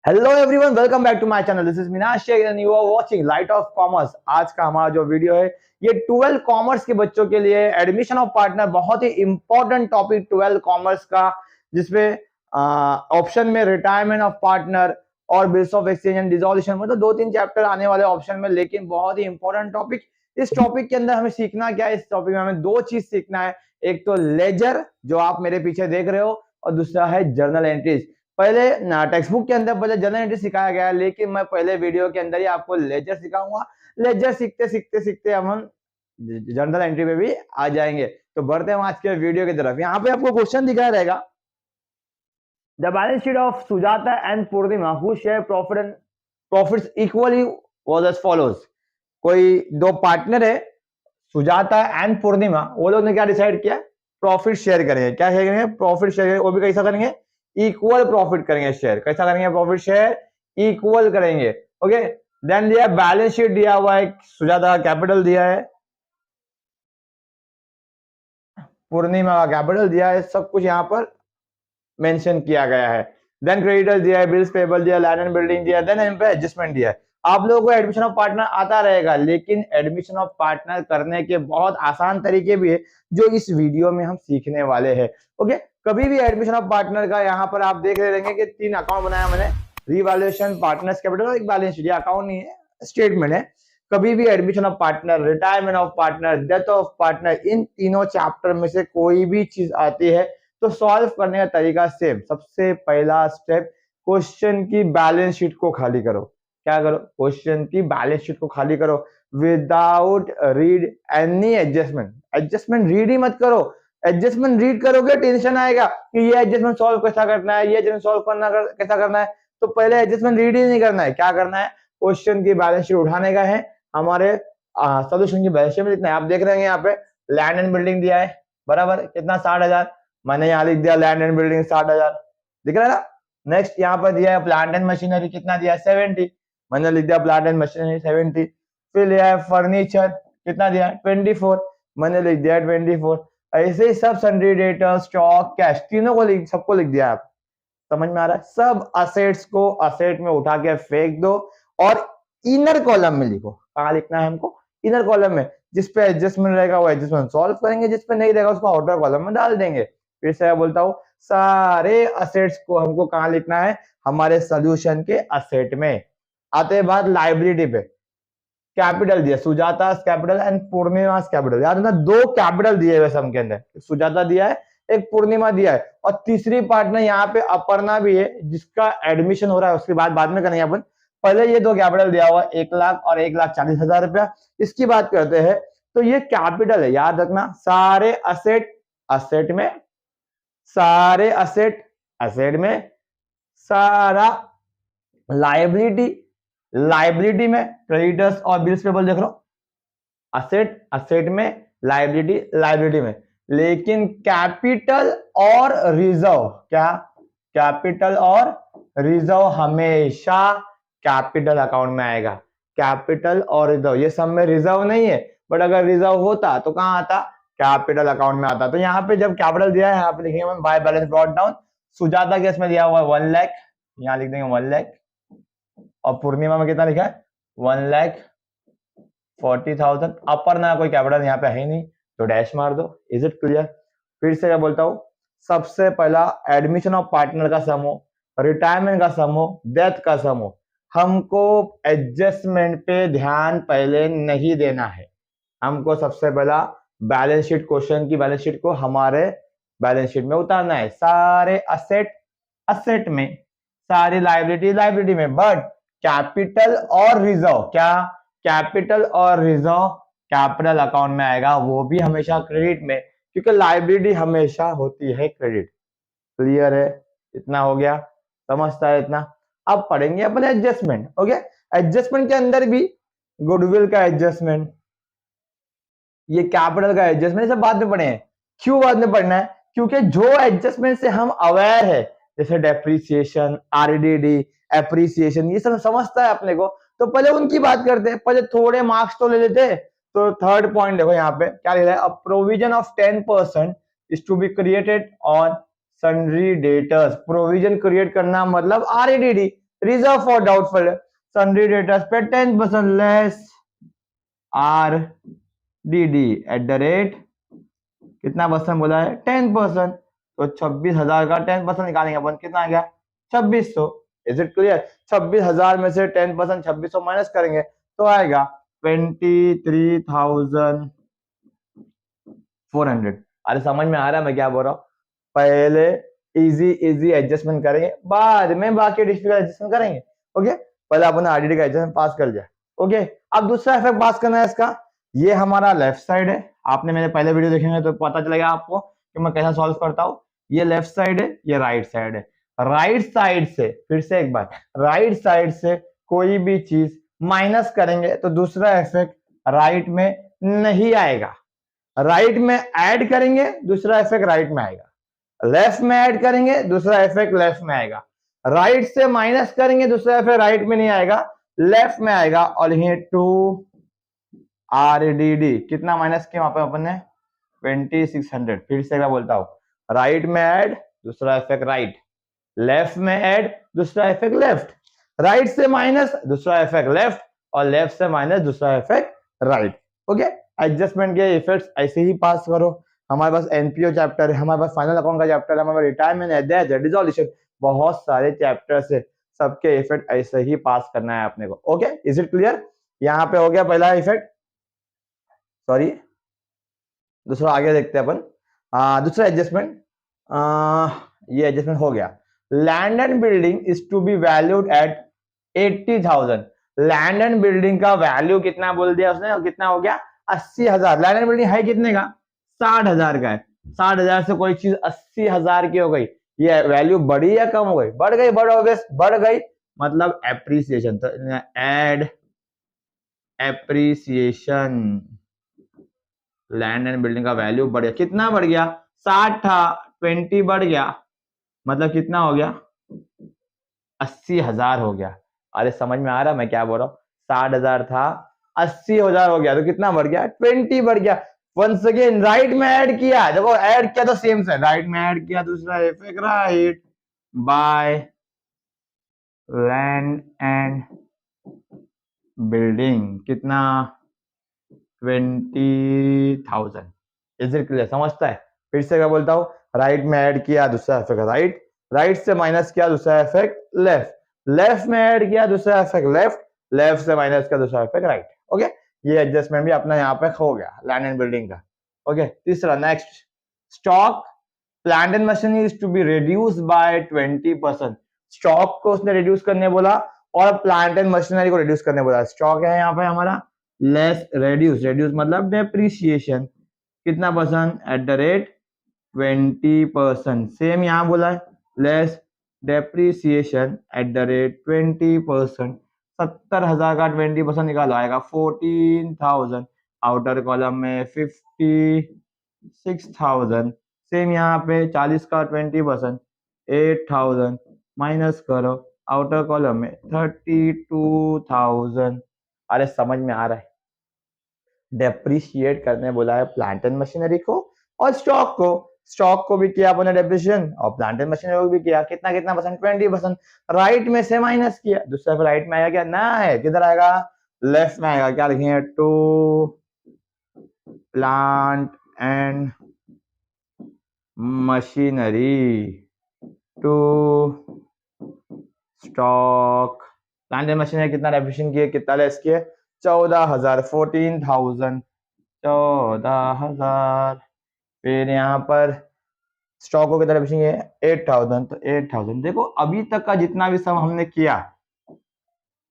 Hello everyone, welcome back to my channel. This is Minash Shaikh and you are watching light of commerce. आज का हमारा जो video है ये 12 कॉमर्स के बच्चों के लिए एडमिशन ऑफ पार्टनर, बहुत ही इंपॉर्टेंट टॉपिक 12 कॉमर्स का, जिसमें ऑप्शन में रिटायरमेंट ऑफ पार्टनर और bills of exchange and dissolution, मतलब दो तीन चैप्टर आने वाले ऑप्शन में, लेकिन बहुत ही इंपॉर्टेंट टॉपिक। इस टॉपिक के अंदर हमें सीखना क्या है? इस टॉपिक में हमें दो चीज सीखना है। एक तो लेजर, जो आप मेरे पीछे देख रहे हो, और दूसरा है जर्नल एंट्रीज। पहले टेक्स्ट बुक के अंदर पहले जर्नल एंट्री सिखाया गया है, लेकिन मैं पहले वीडियो के अंदर ही आपको लेजर सिखाऊंगा। लेजर सीखते सीखते सीखते हम जर्नल एंट्री पे भी आ जाएंगे। तो बढ़ते हैं आज के वीडियो की तरफ। यहाँ पे आपको क्वेश्चन दिखाया रहेगा, the balance sheet of Sujata and Purnima who share profit and profits equally was as follows. कोई दो पार्टनर है, सुजाता एंड पूर्णिमा, वो लोग ने क्या डिसाइड किया? प्रॉफिट शेयर करेंगे। क्या शेयर करेंगे? प्रॉफिट शेयर करेंगे। वो भी कैसा करेंगे? इक्वल प्रॉफिट करेंगे शेयर। कैसा करेंगे? प्रॉफिट शेयर इक्वल करेंगे। ओके, देन दिया बैलेंस शीट दिया हुआ है, सुजाता का कैपिटल दिया है, पूर्णिमा का कैपिटल दिया है, सब कुछ यहाँ पर मेंशन किया गया है। देन क्रेडिटर्स दिया है, बिल्स पेबल दिया, लैंड एंड बिल्डिंग दिया, देन इन पे एडजस्टमेंट दिया है। आप लोगों को एडमिशन ऑफ पार्टनर आता रहेगा, लेकिन एडमिशन ऑफ पार्टनर करने के बहुत आसान तरीके भी है, जो इस वीडियो में हम सीखने वाले हैं। ओके, कभी भी एडमिशन ऑफ पार्टनर का यहाँ पर आप देख रहे रहेंगे कि तीन अकाउंट बनाया मैंने, रिवैल्यूएशन, पार्टनर्स कैपिटल और एक बैलेंस शीट। अकाउंट नहीं है, स्टेटमेंट है। कभी भी admission of partner, retirement of partner, death of partner, इन तीनों चैप्टर में से कोई भी चीज आती है तो सॉल्व करने का तरीका सेम। सबसे पहला स्टेप, क्वेश्चन की बैलेंस शीट को खाली करो। क्या करो? क्वेश्चन की बैलेंस शीट को खाली करो without read any adjustment. Adjustment read ही मत करो। एडजस्टमेंट रीड करोगे टेंशन आएगा कि ये एडजस्टमेंट सॉल्व कैसा करना है, ये एडजस्टमेंट सॉल्व करना कैसा करना है। तो पहले एडजस्टमेंट रीड ही नहीं करना है। क्या करना है? क्वेश्चन की बैलेंस शीट उठाने का है। हमारे सोल्यूशन की बैलेंस शीट में लिखना है। आप देख रहे हैं यहाँ पे लैंड एंड बिल्डिंग दिया है, बराबर कितना? 60,000। मैंने यहाँ लिख दिया लैंड एंड बिल्डिंग 60,000, दिख रहा है ना। नेक्स्ट यहाँ पर दिया है प्लांट एंड मशीनरी, कितना दिया है? 70। मैंने लिख दिया प्लांट एंड मशीनरी 70। फिर लिया है फर्नीचर, कितना दिया है? 24। मैंने लिख दिया 24। ऐसे ही सब सन्ड्री डेटर, स्टॉक, कैश, तीनों को सबको लिख दिया। आप समझ में आ रहा है? सब असेट्स को असेट में उठा के फेंक दो और इनर कॉलम में लिखो। कहाँ लिखना है हमको? इनर कॉलम में। जिस पे एडजस्टमेंट रहेगा वो एडजस्टमेंट सॉल्व करेंगे, जिस पे नहीं रहेगा उसको आउटर कॉलम में डाल देंगे। फिर से बोलता हूँ, सारे असेट्स को हमको कहाँ लिखना है? हमारे सोल्यूशन के असेट में। आते बाद लाइबिलिटी पे, कैपिटल दिया, Sujata capital and Purnima capital. याद है ना, दो कैपिटल दिए हुए सम के अंदर, सुजाता दिया है, एक पूर्णिमा दिया है, और तीसरी पार्टनर यहाँ पे अपर्णा भी है, जिसका एडमिशन हो रहा है। उसकी बात बाद में करेंगे अपन। पहले ये दो कैपिटल दिया हुआ, 1,00,000 और 1,40,000 रुपया। इसकी बात करते हैं तो ये कैपिटल है, याद रखना। सारे असेट असेट में, सारे असेट असेट में, सारा लाइबिलिटी लाइबिलिटी में। क्रेडिटर्स और बिल्स पेबल देख लो, असेट असेट में, लाइबिलिटी लाइबिलिटी में। लेकिन कैपिटल और रिजर्व, क्या? कैपिटल और रिजर्व हमेशा कैपिटल अकाउंट में आएगा। कैपिटल और रिजर्व, ये सब में रिजर्व नहीं है, बट अगर रिजर्व होता तो कहां आता? कैपिटल अकाउंट में आता। तो यहाँ पे जब कैपिटल दिया है, यहाँ पे लिखेंगे by balance brought down. Sujata case में दिया हुआ है 1 लाख, यहाँ लिख देंगे 1 लाख। और पूर्णिमा में कितना लिखा है? 1,40,000। अपर ना कोई कैपिटल यहाँ पे है ही नहीं, तो डैश मार दो। Is it clear? फिर से क्या बोलता हूँ, सबसे पहला एडमिशन ऑफ पार्टनर का सम हो, रिटायरमेंट का सम हो, डेथ का सम हो, हमको एडजस्टमेंट पे ध्यान पहले नहीं देना है। हमको सबसे पहला बैलेंस शीट, क्वेश्चन की बैलेंस शीट को हमारे बैलेंस शीट में उतारना है। सारे असेट असेट में, सारी लाइबिलिटी लाइबिलिटी में, बट कैपिटल और रिजर्व, क्या? कैपिटल और रिजर्व कैपिटल अकाउंट में आएगा, वो भी हमेशा क्रेडिट में, क्योंकि लाइबिलिटी हमेशा होती है क्रेडिट। क्लियर है? इतना हो गया, समझता है इतना? अब पढ़ेंगे अपन एडजस्टमेंट। ओके, एडजस्टमेंट के अंदर भी गुडविल का एडजस्टमेंट, ये कैपिटल का एडजस्टमेंट, सब बाद में पढ़े हैं। क्यों बाद में पढ़ना है? क्योंकि जो एडजस्टमेंट से हम अवेयर है, जैसे डेप्रिसिएशन, आरडीडी, एप्रिसिएशन, ये सब समझता है अपने को, तो पहले उनकी बात करते हैं। पहले थोड़े मार्क्स तो ले लेते। तो थर्ड पॉइंट देखो यहाँ पे क्या लिखा है, a provision of 10% is to be created on sundry debtors. Provision create करना मतलब RDD, reserve for doubtful sundry debtors पे 10% less R D D at the rate कितना परसेंट बोला है 10%। तो 26,000 का 10% निकालेंगे अपन, कितना आ गया 2600। Is it clear? 26,000 में से 10% 2600 माइनस करेंगे तो आएगा 23,400। अरे समझ में आ रहा है मैं क्या बोल रहा हूँ? पहले इजी इजी एडजस्टमेंट करेंगे, बाद में बाकी डिफिकल्ट एडजस्टमेंट करेंगे। ओके, पहले अपन आरडीडी का एडजस्टमेंट पास कर लिया। ओके, अब दूसरा इफेक्ट पास करना है इसका। ये हमारा लेफ्ट साइड है, आपने मेरे पहले वीडियो देखेंगे तो पता चलेगा आपको कि मैं कैसा सॉल्व करता हूँ। ये लेफ्ट साइड है, ये राइट साइड है। राइट साइड से, फिर से एक बार, राइट साइड से कोई भी चीज माइनस करेंगे तो दूसरा इफेक्ट राइट में नहीं आएगा। राइट में ऐड करेंगे दूसरा इफेक्ट राइट में आएगा। लेफ्ट में ऐड करेंगे दूसरा इफेक्ट लेफ्ट में आएगा। राइट से माइनस करेंगे दूसरा इफेक्ट राइट में नहीं आएगा, लेफ्ट में आएगा। और ये 2 RDD कितना माइनस किया वहां पे अपन ने 2600। फिर से मैं बोलता हूँ, राइट में ऐड दूसरा इफेक्ट राइट, लेफ्ट में ऐड दूसरा इफेक्ट लेफ्ट, राइट से माइनस दूसरा इफेक्ट लेफ्ट, और लेफ्ट से माइनस दूसरा इफेक्ट राइट। ओके, एडजस्टमेंट के इफेक्ट्स ऐसे ही पास करो। हमारे पास एनपीओ चैप्टर है, हमारे पास फाइनल अकाउंट का चैप्टर है, हमारे पास रिटायरमेंट है, डिसॉल्यूशन, बहुत सारे चैप्टर्स है, सबके इफेक्ट ऐसे ही पास करना है अपने को। Okay, is it clear? यहाँ पे हो गया पहला इफेक्ट, सॉरी दूसरा आगे देखते हैं अपन। दूसरा एडजस्टमेंट, ये एडजस्टमेंट हो गया। Land and building is to be valued at 80,000। Land and building का वैल्यू कितना बोल दिया उसने, और कितना हो गया 80,000। लैंड एंड बिल्डिंग है कितने का 60,000 का है। 60,000 से कोई चीज 80,000 की हो गई, ये वैल्यू बढ़ी या कम हो गई? बढ़ गई, बढ़ गई मतलब एप्रिसिएशन। तो add appreciation, land and building का वैल्यू बढ़ गया। कितना बढ़ गया? 60 था, 20 बढ़ गया, मतलब कितना हो गया 80,000 हो गया। अरे समझ में आ रहा मैं क्या बोल रहा हूँ? 60,000 था, 80,000 हो गया, तो कितना बढ़ गया 20 बढ़ गया। वंस अगेन राइट में ऐड किया, देखो ऐड किया तो सेम से राइट में ऐड किया, दूसरा effect right by land and building कितना 20,000। Is it clear? समझता है? फिर से क्या बोलता हूँ, राइट में ऐड किया दूसरा इफेक्ट राइट, राइट से माइनस किया दूसरा इफेक्ट लेफ्ट, लेफ्ट में ऐड किया दूसरा इफेक्ट लेफ्ट, लेफ्ट से माइनस किया दूसरा इफेक्ट राइट। ओके, ये एडजस्टमेंट भी अपना यहाँ पे हो गया लैंड एंड बिल्डिंग का। ओके, तीसरा next, stock plant and machinery is to be reduce by 20%। Stock को उसने रिड्यूस करने बोला और प्लांट एंड मशीनरी को रिड्यूस करने बोला। स्टॉक है यहाँ पे हमारा लेस रेड्यूस, रेड्यूस मतलब डेप्रिसिएशन कितना percent eight the rate 20%। Same यहाँ बोला है less depreciation eight the rate 20%। 70,000 का 20% निकालो आएगा 14,000। आउटर कॉलम में 56,000। सेम यहाँ पे 40 का 20% 8,000 माइनस करो, आउटर कॉलम में 32,000। अरे समझ में आ रहा है? डेप्रिशिएट करने बोला है प्लांट एंड मशीनरी को और स्टॉक को। स्टॉक को भी किया अपने डेप्रिशिएशन और प्लांट एंड मशीनरी को भी किया। कितना कितना परसेंट 20%। राइट में से माइनस किया, दूसरा फिर राइट में आएगा क्या? ना है, किधर आएगा? लेफ्ट में आएगा। क्या लिखेंगे? To plant and machinery to stock. Plant and machinery कितना डेप्रिशिएशन किया, कितना लेस किया? 14,000 14,000 14,000। फिर यहाँ पर स्टॉक को कितना डेप्रिशिएशन है 8,000, तो 8,000। देखो अभी तक का जितना भी सम हमने किया,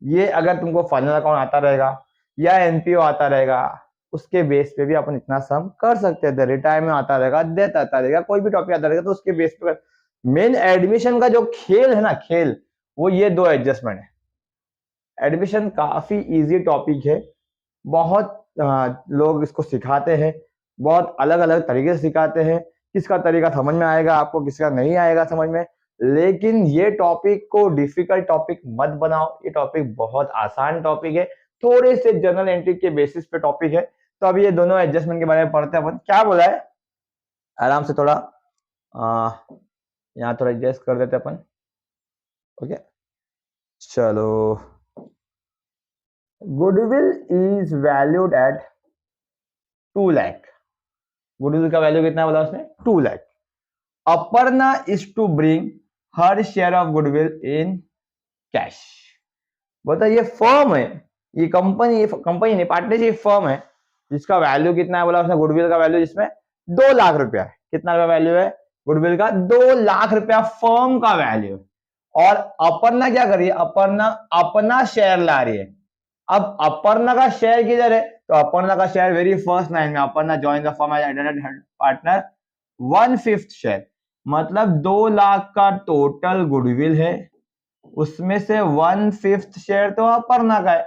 ये अगर तुमको फाइनल अकाउंट आता रहेगा या एनपीओ आता रहेगा, उसके बेस पे भी अपन इतना सम कर सकते हैं। रिटायरमेंट आता रहेगा, डेथ आता रहेगा, कोई भी टॉपिक आता रहेगा, तो उसके बेस पे मेन एडमिशन का जो खेल है ना, खेल वो ये दो एडजस्टमेंट है। एडमिशन काफी इजी टॉपिक है, बहुत लोग इसको सिखाते हैं, बहुत अलग अलग तरीके से सिखाते हैं। किसका तरीका समझ में आएगा आपको, किसका नहीं आएगा समझ में, लेकिन ये टॉपिक को डिफिकल्ट टॉपिक मत बनाओ। ये टॉपिक बहुत आसान टॉपिक है, थोड़े से जनरल एंट्री के बेसिस पे टॉपिक है। तो अभी ये दोनों एडजस्टमेंट के बारे में पढ़ते हैं अपन। क्या बोला है, आराम से थोड़ा यहाँ थोड़ा एडजस्ट कर देते अपन। ओके, चलो, goodwill is valued at 2 lakh. Goodwill का वैल्यू कितना बोला उसने? 2 lakh. Aparna is to bring her share of goodwill in cash. बता, ये फर्म है, ये कंपनी नहीं, पार्टनरशिप फर्म है जिसका वैल्यू कितना है बोला उसने? गुडविल का वैल्यू जिसमें 2 लाख रुपया है। कितना का वैल्यू है गुडविल का? 2 लाख रुपया फर्म का वैल्यू। और अपर्णा क्या कर रही है? अपर्णा अपना शेयर ला रही है। अब अपर्णा का शेयर किधर है? तो अपर्णा का शेयर वेरी फर्स्ट लाइन में, Aparna join the firm as internet partner 1/5 share, मतलब 2 लाख का टोटल गुडविल है, उसमें से 1/5 शेयर तो अपर्णा का है,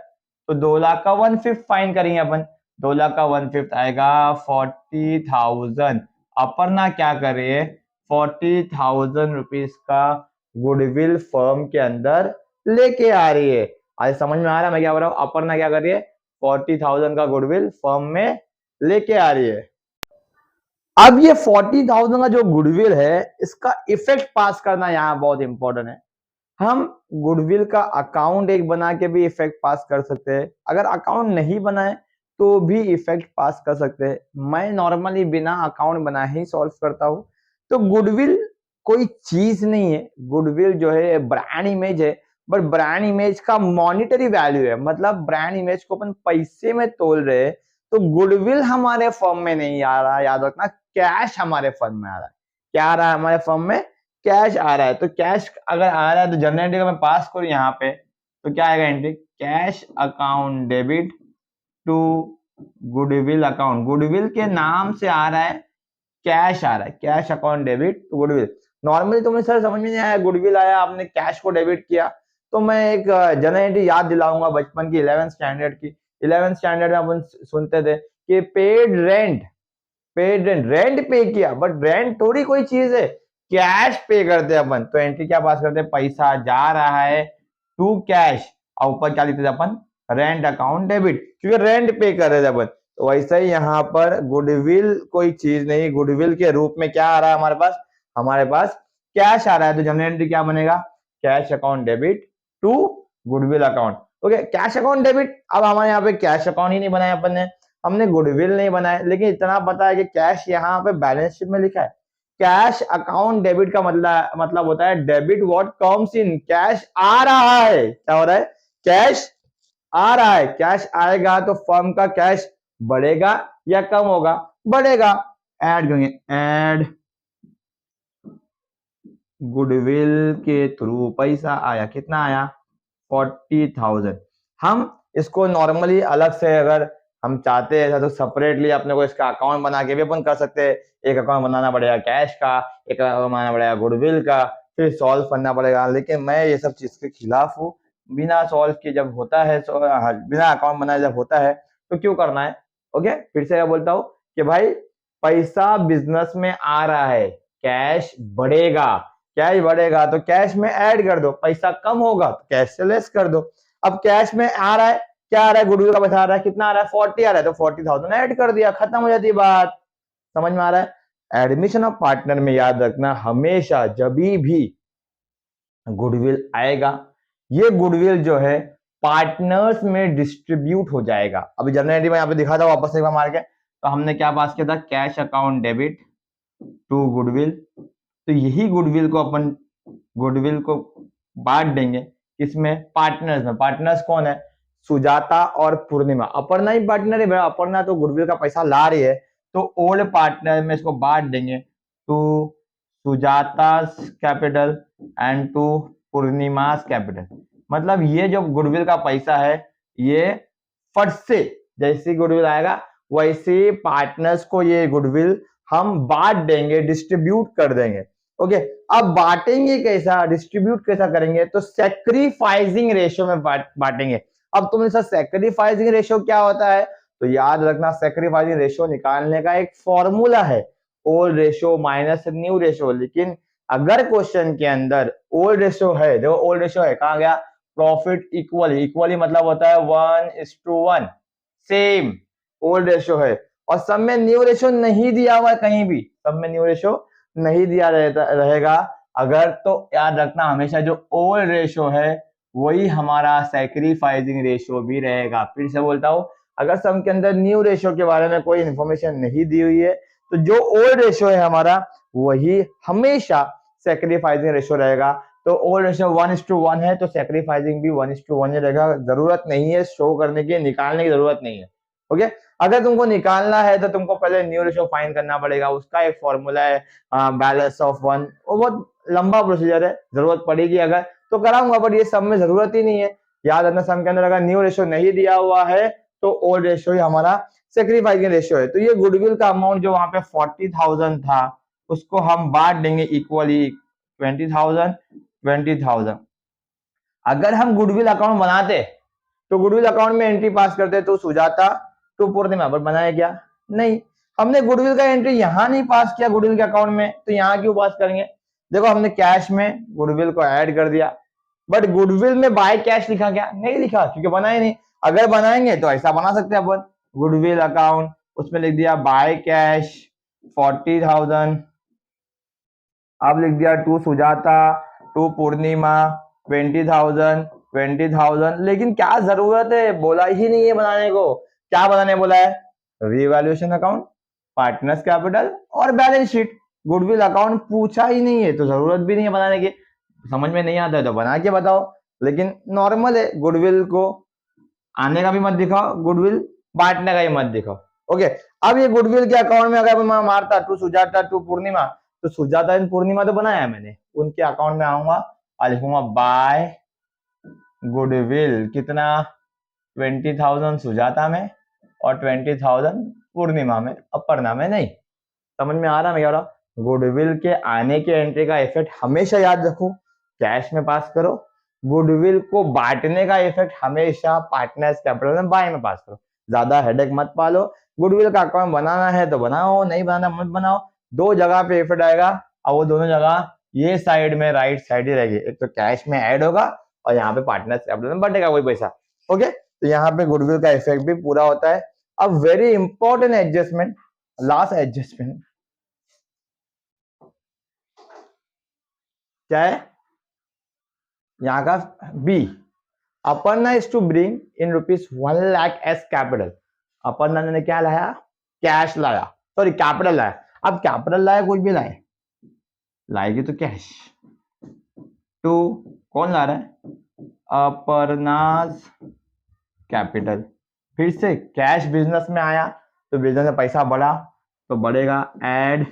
तो 2 लाख का 1/5 फाइन करेंगे अपन। 2 लाख का 1/5 आएगा 40,000। अपर्णा क्या कर रही है? 40,000 रुपीज का गुडविल फर्म के अंदर लेके आ रही है। आज समझ में आ रहा है मैं क्या बोल रहा हूँ? अपर्णा क्या कर रही है? 40,000 का गुडविल फर्म में लेके आ रही है। अब ये 40,000 का जो गुडविल है, इसका इफेक्ट पास करना यहाँ बहुत इंपॉर्टेंट है। हम गुडविल का अकाउंट एक बना के भी इफेक्ट पास कर सकते हैं, अगर अकाउंट नहीं बनाए तो भी इफेक्ट पास कर सकते हैं। मैं नॉर्मली बिना अकाउंट बनाए ही सॉल्व करता हूं। तो गुडविल कोई चीज नहीं है, गुडविल जो है ब्रांड इमेज है, बट ब्रांड इमेज का मॉनिटरी वैल्यू है, मतलब ब्रांड इमेज को अपन पैसे में तोल रहे हैं। तो गुडविल हमारे फर्म में नहीं आ रहा, याद रखना, कैश हमारे फर्म में आ रहा है। क्या आ रहा है हमारे फर्म में? कैश आ रहा है। तो कैश अगर आ रहा है तो जनरल एंट्री का मैं पास करूं यहाँ पे, तो क्या आएगा entry? Cash account debit to goodwill account. गुडविल के नाम से आ रहा है, कैश आ रहा है, cash account debit to goodwill. Normally तुम्हें सर समझ में नहीं आया, गुडविल आया, आपने कैश को डेबिट किया, तो मैं एक जनरल एंट्री याद दिलाऊंगा बचपन की 11th स्टैंडर्ड की। 11th स्टैंडर्ड में अपन सुनते थे कि पेड रेंट रेंट पे किया, बट रेंट थोड़ी कोई चीज है, कैश पे करते अपन। तो एंट्री क्या पास करते हैं? पैसा जा रहा है टू कैश, और ऊपर क्या लिखते थे अपन? रेंट अकाउंट डेबिट, क्योंकि रेंट पे कर रहे थे अपन। तो वैसे ही यहाँ पर गुडविल कोई चीज नहीं, गुडविल के रूप में क्या आ रहा है हमारे पास? हमारे पास कैश आ रहा है। तो जनरल एंट्री क्या बनेगा? Cash account debit to goodwill account. Okay, cash account debit. अब हमारे यहाँ पे कैश अकाउंट ही नहीं बनाया अपन ने, हमने गुडविल नहीं बनाया, लेकिन इतना पता है कि कैश यहाँ पे बैलेंस शीट में लिखा है। कैश अकाउंट डेबिट का मतलब होता है debit what comes in, cash आ रहा है। क्या हो रहा है? कैश आ रहा है। कैश आएगा तो फर्म का कैश बढ़ेगा या कम होगा? बढ़ेगा। ऐड करेंगे, ऐड गुडविल के थ्रू पैसा आया। कितना आया? 40,000। हम इसको नॉर्मली अलग से अगर हम चाहते हैं तो सेपरेटली अपने को इसका अकाउंट बना के भी अपन कर सकते हैं। एक अकाउंट बनाना पड़ेगा कैश का, एक अकाउंट बनाना पड़ेगा गुडविल का, फिर सॉल्व करना पड़ेगा। लेकिन मैं ये सब चीज के खिलाफ हूँ। बिना सॉल्व किए जब होता है, बिना अकाउंट बनाए जब होता है, तो क्यों करना है? ओके, फिर से बोलता हूँ कि भाई पैसा बिजनेस में आ रहा है, कैश बढ़ेगा, कैश बढ़ेगा तो कैश में ऐड कर दो, पैसा कम होगा तो कैश से लेस कर दो। अब कैश में आ रहा है, क्या आ रहा है? गुडविल का पैसा आ रहा है, कितना आ रहा है? 40 आ रहा है, तो 40,000 ऐड कर दिया, खत्म हो जाती है बात। समझ में आ रहा है? एडमिशन ऑफ पार्टनर में याद रखना, हमेशा जब भी गुडविल आएगा, ये गुडविल जो है पार्टनर्स में डिस्ट्रीब्यूट हो जाएगा। अभी जनरल एंट्री में यहाँ पे दिखा था, वापस एक बार मार के, तो हमने क्या पास किया था? Cash account debit to goodwill. तो यही गुडविल को अपन गुडविल को बांट देंगे किसमें? पार्टनर्स में। पार्टनर्स कौन है? सुजाता और पूर्णिमा। अपर्णा ही पार्टनर है, अपर्णा तो गुडविल का पैसा ला रही है, तो ओल्ड पार्टनर में इसको बांट देंगे to Sujata's capital and to Purnima's capital. मतलब ये जो गुडविल का पैसा है, ये फट से जैसे गुडविल आएगा वैसे पार्टनर्स को ये गुडविल हम बांट देंगे, डिस्ट्रीब्यूट कर देंगे। ओके, अब बांटेंगे कैसा, डिस्ट्रीब्यूट कैसा करेंगे? तो सैक्रिफाइसिंग रेशियो में बांटेंगे। अब तुमने सर सैक्रिफाइसिंग रेशियो क्या होता है? तो याद रखना, सैक्रिफाइसिंग रेशियो निकालने का एक फॉर्मूला है, old ratio minus new ratio. लेकिन अगर क्वेश्चन के अंदर ओल्ड रेशियो है, देखो ओल्ड रेशियो है, कहां गया? प्रॉफिट इक्वली मतलब होता है 1:1, सेम ओल्ड रेशियो है। और सब में न्यू रेशियो नहीं दिया हुआ है, कहीं भी सब में न्यू रेशियो नहीं दिया रहेगा। अगर तो याद रखना हमेशा जो ओल्ड रेशियो है वही हमारा सैक्रिफाइसिंग रेशियो भी रहेगा। फिर से बोलता हूँ, अगर सम के अंदर न्यू रेशियो के बारे में कोई इन्फॉर्मेशन नहीं दी हुई है तो जो ओल्ड रेशियो है हमारा वही हमेशा सैक्रिफाइसिंग रेशियो रहेगा। तो ओल्ड रेशियो 1:1 है तो सैक्रिफाइसिंग भी 1:1 ही रहेगा। जरूरत नहीं है शो करने की, निकालने की जरूरत नहीं है। ओके, अगर तुमको निकालना है तो तुमको पहले न्यू रेशियो फाइंड करना पड़ेगा। उसका एक फॉर्मूला है बैलेंस ऑफ वन, वो बहुत लंबा प्रोसीजर है, जरूरत पड़ेगी अगर तो कराऊंगा, बट ये सब में जरूरत ही नहीं है। याद रखना, सम के अंदर अगर न्यू रेशियो नहीं दिया हुआ है तो ओल्ड रेशियो ही हमारा सेक्रीफाइसिंग रेशियो है। तो ये गुडविल का अमाउंट जो वहां पे 40,000 था उसको हम बांट देंगे इक्वली 20,000 20,000। अगर हम गुडविल अकाउंट बनाते तो गुडविल अकाउंट में एंट्री पास करते तो सुजाता टू पूर्णिमा, पर बनाया क्या? नहीं। हमने गुडविल का एंट्री यहाँ नहीं पास किया गुडविल के अकाउंट में, तो यहाँ क्यों पास करेंगे? देखो, हमने कैश में गुडविल को ऐड कर दिया, बट गुडविल में बाय कैश लिखा क्या? नहीं लिखा, क्योंकि बनाए नहीं। अगर बनाएंगे तो ऐसा बना सकते हैं अपन, गुडविल अकाउंट, उसमें लिख दिया बाय कैश 40,000, अब लिख दिया टू सुजाता टू पूर्णिमा 20,000। लेकिन क्या जरूरत है, बोला ही नहीं है बनाने को। क्या बनाने बोला है? रीवैल्यूएशन अकाउंट, पार्टनर्स कैपिटल और बैलेंस शीट। गुडविल अकाउंट पूछा ही नहीं है तो जरूरत भी नहीं है बनाने की। समझ में नहीं आता है तो बना के बताओ, लेकिन नॉर्मल है, गुडविल को आने का भी मत दिखाओ, गुडविल बांटने का भी मत दिखाओ। ओके, अब ये गुडविल के अकाउंट में अगर मैं मारता टू सुजाता टू पूर्णिमा, तो सुजाता एंड पूर्णिमा तो बनाया है मैंने, उनके अकाउंट में आऊंगा और लिखूंगा बाय गुडविल, कितना? 20,000 सुजाता में और 20,000 पूर्णिमा में, अपर्णा में नहीं। समझ में आ रहा है मैं क्या? गुडविल के आने के एंट्री का इफेक्ट हमेशा याद रखो, कैश में पास करो। गुडविल को बांटने का इफेक्ट हमेशा पार्टनर्स कैपिटल में बाय में पास करो। ज्यादा हेडेक मत पालो। गुडविल का अकाउंट बनाना है तो बनाओ, नहीं बनाना मत बनाओ। दो जगह पे इफेक्ट आएगा और वो दोनों जगह ये साइड में राइट साइड ही रहेगी, एक तो कैश में ऐड होगा और यहाँ पे पार्टनर्स कैपिटल में बढ़ेगा वही पैसा। ओके, तो यहाँ पे गुडविल का इफेक्ट भी पूरा होता है। अब very important adjustment, last adjustment क्या है यहाँ का? B, Aparna is to bring in rupees 1 lakh as capital. अपर्णा ने क्या लाया? कैश लाया, सॉरी कैपिटल लाया। अब कैपिटल लाया, कुछ भी लाए, लाएगी तो कैश। टू, कौन ला रहा है? अपर्णाज कैपिटल। फिर से कैश बिजनेस में आया तो बिजनेस में पैसा बढ़ा तो बढ़ेगा, ऐड,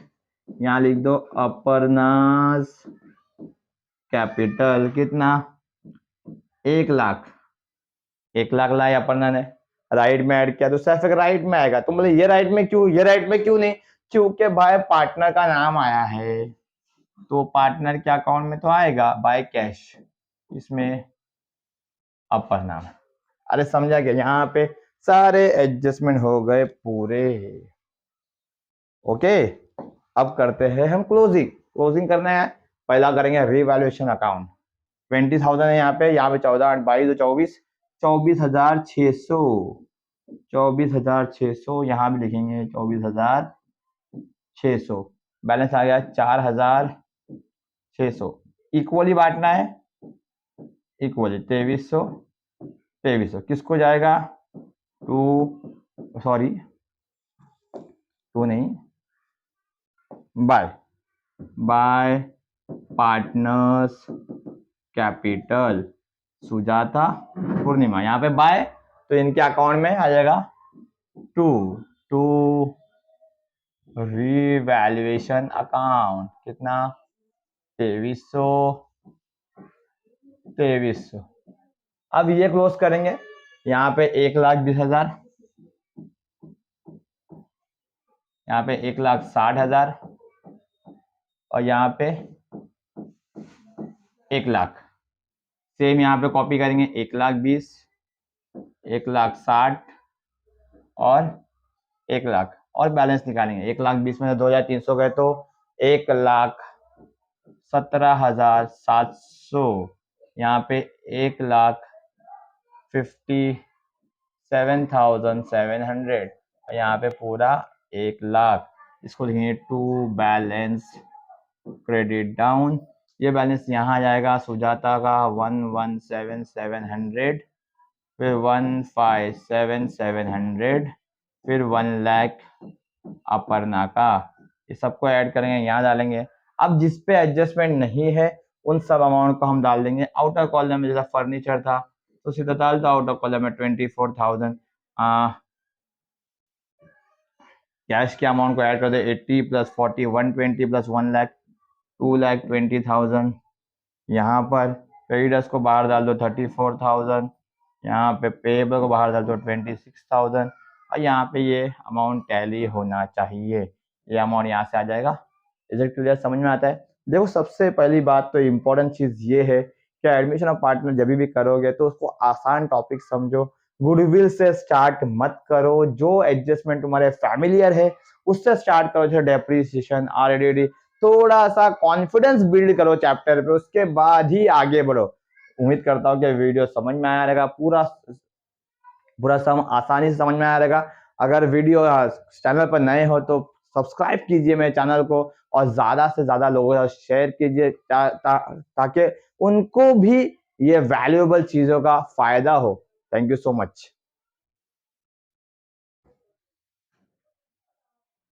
यहां लिख दो अपर्णाज कैपिटल, कितना? 1 लाख। 1 लाख लाया अपर्णा ने, राइट में ऐड किया तो सिर्फ एक राइट में आएगा। तो मतलब ये राइट में क्यों, ये राइट में क्यों नहीं? क्योंकि भाई पार्टनर का नाम आया है तो पार्टनर के अकाउंट में तो आएगा बाय कैश, इसमें अपर्णा। अरे समझा क्या? यहाँ पे सारे एडजस्टमेंट हो गए पूरे। ओके, अब करते हैं हम क्लोजिंग। क्लोजिंग करना है, पहला करेंगे रीवैल्यूएशन अकाउंट। 20,000 है यहाँ पे 14 8 22 24, 24,600, 24,600 यहाँ भी लिखेंगे 24,600। बैलेंस आ गया 4,600। इक्वली बांटना है, इक्वली 2300। किसको जाएगा? टू, सॉरी टू नहीं, by by partners capital Sujata Purnima. यहाँ पे बाय तो इनके अकाउंट में आ जाएगा टू रीवैल्यूएशन अकाउंट, कितना? 2300। अब ये क्लोज करेंगे, यहाँ पे 1,20,000, यहाँ पे 1,60,000 और यहाँ पे 1 लाख। सेम यहाँ पे कॉपी करेंगे, 1,20,000, 1,60,000 और 1 लाख, और बैलेंस निकालेंगे। 1,20,000 में से 2,300 गए तो 1,17,700। यहाँ पे 1,57,700 और यहाँ पे पूरा 1 लाख। इसको लिखेंगे टू बैलेंस क्रेडिट डाउन, ये बैलेंस यहाँ आ जाएगा सुजाता का 117,700, फिर 157,700, फिर 1 लाख अपर्णा का। ये सबको ऐड करेंगे, यहाँ डालेंगे। अब जिस पे एडजस्टमेंट नहीं है उन सब अमाउंट को हम डाल देंगे। आउटर कॉलम में जैसा फर्नीचर था तो सीधा डाल दो आउटर कॉलम में 24,000। कैश के अमाउंट को ऐड कर दो 80 + 40 120 + 1 लाख 2,20,000। यहाँ पर क्रेडिटर्स को बाहर डाल दो 34,000, यहाँ पे पेएबल को बाहर डाल दो 26,000 और यहाँ पे ये अमाउंट टैली होना चाहिए। ये अमाउंट यहाँ से आ जाएगा। Is it clear? समझ में आता है? देखो सबसे पहली बात तो इम्पोर्टेंट चीज ये है कि एडमिशन ऑफ पार्टनर जब भी करोगे तो उसको आसान टॉपिक समझो, गुडविल से स्टार्ट मत करो, जो एडजस्टमेंट तुम्हारे फैमिलियर है उससे स्टार्ट करो, जैसे डेप्रिसिएशन, RDD। थोड़ा सा कॉन्फिडेंस बिल्ड करो चैप्टर पे, उसके बाद ही आगे बढ़ो। उम्मीद करता हूँ कि वीडियो समझ में आया रहेगा, पूरा सम आसानी से समझ में आया रहेगा। अगर वीडियो चैनल पर नए हो तो सब्सक्राइब कीजिए मेरे चैनल को और ज़्यादा से ज़्यादा लोगों के साथ शेयर कीजिए ताकि उनको भी ये वैल्यूएबल चीज़ों का फायदा हो। Thank you so much.